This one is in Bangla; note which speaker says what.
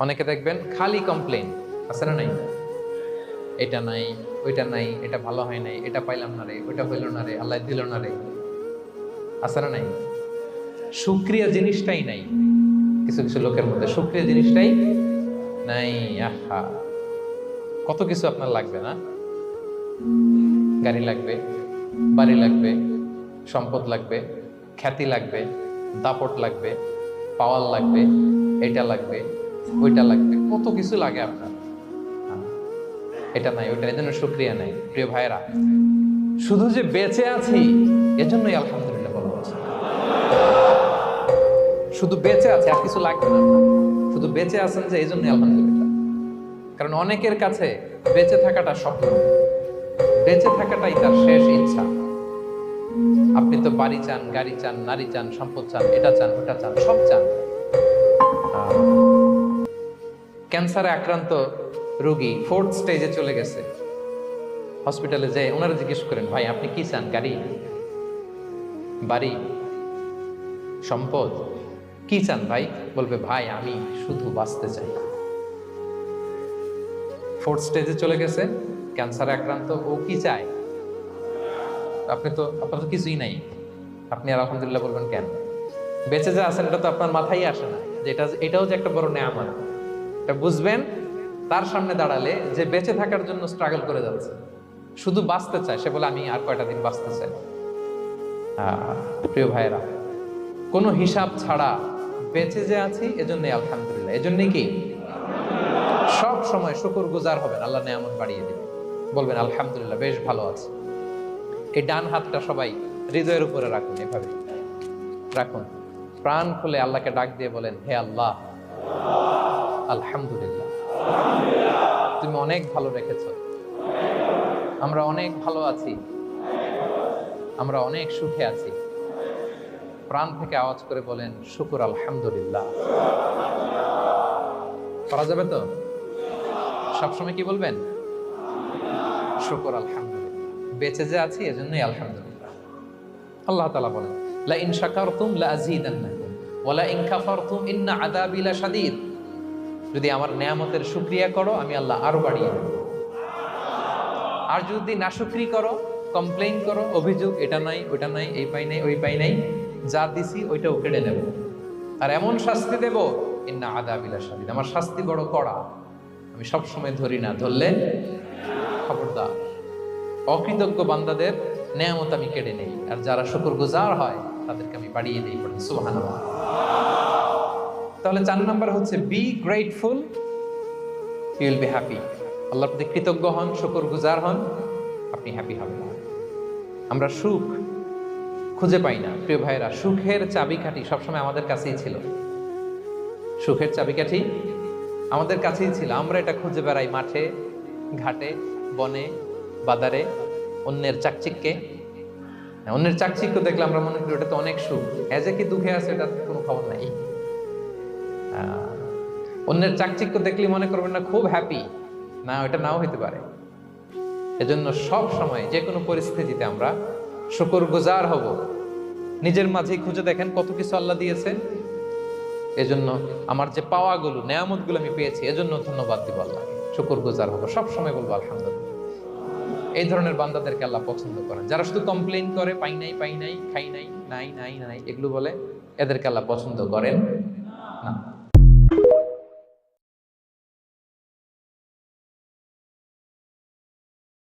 Speaker 1: অনেকে দেখবেন খালি কমপ্লেন, আছে না নাই? এটা নাই, ওইটা নাই, এটা ভালো হয় নাই, এটা পাইলাম না রে, ওইটা হইল না রে, আল্লাহ দিল না রে, আছে না নাই? শুকরিয়া জিনিসটাই নাই কিছু কিছু লোকের মধ্যে, শুকরিয়া জিনিসটাই নাই। আহা, কত কিছু আপনার লাগবে না? গাড়ি লাগবে, বাড়ি লাগবে, সম্পদ লাগবে, খ্যাতি লাগবে, দাপট লাগবে, পাওয়ার লাগবে, এটা লাগবে, ওইটা লাগবে, কত কিছু লাগে আপনার। এটা নাই, ওইটা, এই জন্য শুকরিয়া নাই। প্রিয় ভাইরা, শুধু যে বেঁচে আছি এজন্যই আলহামদুলিল্লাহ বলা হচ্ছে। শুধু বেঁচে আছে, আর কিছু লাগবে না, শুধু বেঁচে আছেন যে এই জন্যই আলহামদুলিল্লাহ। কারণ অনেকের কাছে বেঁচে থাকাটা স্বপ্ন, বেঁচে থাকাটাই তার শেষ ইচ্ছা। আপনি তো বাড়ি চান, গাড়ি চান, নারী চান, সম্পদ চান, এটা চান, ওটা চান, সব চান। ক্যান্সারে আক্রান্ত রোগী 4th স্টেজে চলে গেছে, হসপিটালে যায়, ওনারা জিজ্ঞেস করেন, ভাই আপনি কি চান? গাড়ি, বাড়ি, সম্পদ, কি চান ভাই? বলবে, ভাই আমি শুধু বাঁচতে চাই। 4th স্টেজে চলে গেছে, ক্যান্সারে আক্রান্ত, ও কি চায়? আপনার তো কিছুই নাই, আপনি আর আলহামদুলিল্লাহ বলবেন কেন? বেঁচে যে আছেন এটা তো আপনার মাথায় আসে না, যে এটাও যে একটা বড় নেয়ামত। এটা বুঝবেন তার সামনে দাঁড়ালে, যে বেঁচে থাকার জন্য স্ট্রাগল করে যাচ্ছে, শুধু বাঁচতে চায়, সে বলে আমি আর কয়টা দিন বাঁচতে চাই। প্রিয় ভাইয়েরা, কোনো হিসাব ছাড়া বেঁচে যে আছি এজন্যই আলহামদুলিল্লাহ। এজন্যই কি সব সময় শুকর গুজার হবেন, আল্লাহ নেয়ামত বাড়িয়ে দেবে, বলবেন আলহামদুলিল্লাহ বেশ ভালো আছে। এই ডান হাতটা সবাই হৃদয়ের উপরে রাখুন, এভাবে রাখুন, প্রাণ খুলে আল্লাহকে ডাক দিয়ে বলেন, হে আল্লাহ, আলহামদুলিল্লাহ, তুমি অনেক ভালো রেখেছ, আমরা অনেক ভালো আছি, আমরা অনেক সুখে আছি। প্রাণ থেকে আওয়াজ করে বলেন, শুকুর আলহামদুলিল্লাহ। করা যাবে তো? সবসময় কি বলবেন? শুকুর আলহামদুলিল্লাহ, বেঁচে যে আছি এজন্যই আলহামদুলিল্লাহ। আল্লাহ তাআলা বলেন, লা ইন শাকারতুম লা আযীদান্নাকুম ওয়া লা ইন কাফারতুম ইন্না আযাবি লাশাদীদ। যদি আমার নেয়ামতের শুকরিয়া করো আমি আল্লাহ আরো বাড়িয়ে দেব, আর যদি নাশুকরি করো, কমপ্লেইন করো, অভিযোগ, এটা নাই, ওইটা নাই, এই পাই নাই, ওই পাই নাই, যা দিছি ওইটাও কেড়ে নেব, আর এমন শাস্তি দেব, ইন্না আযাবি লাশাদীদ, আমার শাস্তি বড় কড়া, আমি সব সময় ধরি না, ধরলে খবরদার। অকৃতজ্ঞ বান্দাদের নেয়ামত আমি কেড়ে নেই, আর যারা শুকরগুজার হয় তাদেরকে আমি বাড়িয়ে দিই। সুবহানাল্লাহ। তাহলে 4 নাম্বার হচ্ছে be grateful, you will be happy. আল্লাহর প্রতি কৃতজ্ঞ হন, শুকরগুজার হন, আপনি হ্যাপি হবেন। আমরা সুখ খুঁজে পাই না প্রিয় ভাইরা, সুখের চাবিকাঠি সবসময় আমাদের কাছেই ছিল, সুখের চাবিকাঠি আমাদের কাছেই ছিল। আমরা এটা খুঁজে বেড়াই মাঠে, ঘাটে, বনে, বাজারে, অন্যের চাকচিক্যে। অন্যের চাকচিক্য দেখলে আমরা মনে করি ওটা তো অনেক সুখ, এজে কি দুঃখে আছে এটা কোনো খবর নাই। অন্যের চাকচিক্য দেখলে মনে করবেন না খুব হ্যাপি, না, ওটা নাও হইতে পারে। এজন্য সব সময় যে কোনো পরিস্থিতিতে আমরা শুকরগুজার হব। নিজের মাঝেই খুঁজে দেখেন কত কিছু আল্লাহ দিয়েছে, এজন্য আমার যে পাওয়াগুলো, নেয়ামতগুলো আমি পেয়েছি, এজন্য ধন্যবাদ দিব আল্লাহকে, শুকরগুজার হব, সব সময় বলবো আলহামদুলিল্লাহ। এই ধরনের বান্দাদেরকে আল্লাহ পছন্দ করেন। যারা শুধু কমপ্লেইন করে, পাই নাই, পাই নাই, খাই নাই, নাই নাই নাই, এগুলো বলে, এদেরকে আল্লাহ পছন্দ করেন